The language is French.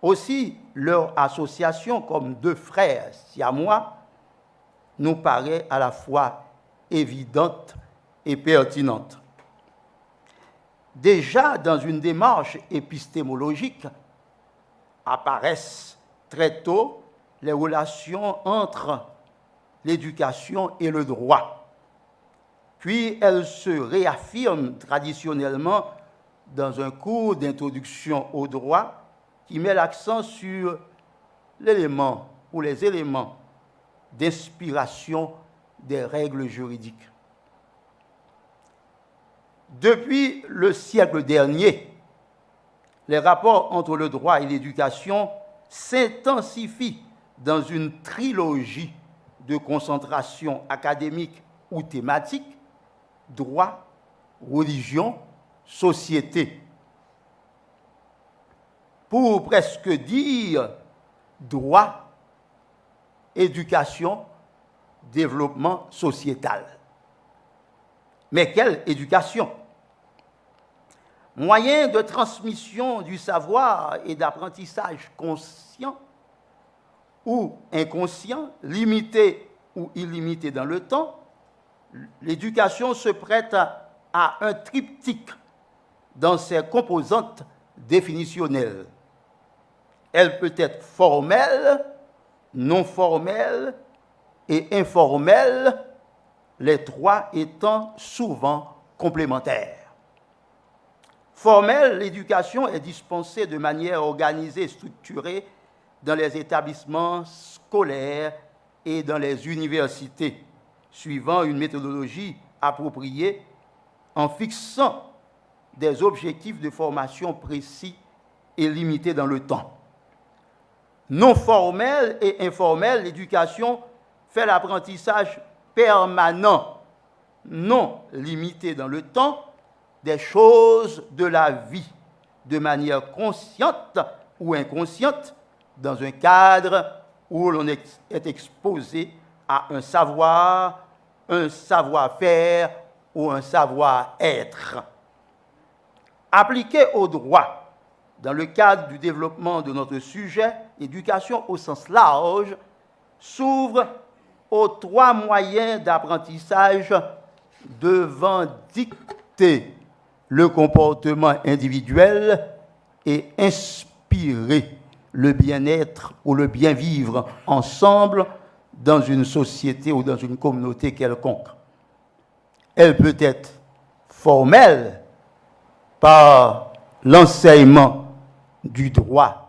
Aussi, leur association comme deux frères siamois nous paraît à la fois évidente et pertinente. Déjà, dans une démarche épistémologique, apparaissent très tôt les relations entre l'éducation et le droit. Puis elles se réaffirment traditionnellement dans un cours d'introduction au droit qui met l'accent sur l'élément ou les éléments d'inspiration des règles juridiques. Depuis le siècle dernier, les rapports entre le droit et l'éducation s'intensifient dans une trilogie de concentration académique ou thématique, droit, religion, société. Pour presque dire droit, éducation, développement sociétal. Mais quelle éducation? Moyen de transmission du savoir et d'apprentissage conscient ou inconscient, limité ou illimité dans le temps, l'éducation se prête à un triptyque dans ses composantes définitionnelles. Elle peut être formelle, non formelle et informelle, les trois étant souvent complémentaires. Formelle, l'éducation est dispensée de manière organisée et structurée dans les établissements scolaires et dans les universités, suivant une méthodologie appropriée en fixant des objectifs de formation précis et limités dans le temps. Non formelle et informelle, l'éducation fait l'apprentissage permanent, non limité dans le temps, des choses de la vie, de manière consciente ou inconsciente, dans un cadre où l'on est exposé à un savoir-faire ou un savoir-être. Appliqué au droit, dans le cadre du développement de notre sujet, l'éducation au sens large s'ouvre aux trois moyens d'apprentissage devant dicter le comportement individuel et inspirer le bien-être ou le bien-vivre ensemble dans une société ou dans une communauté quelconque. Elle peut être formelle par l'enseignement du droit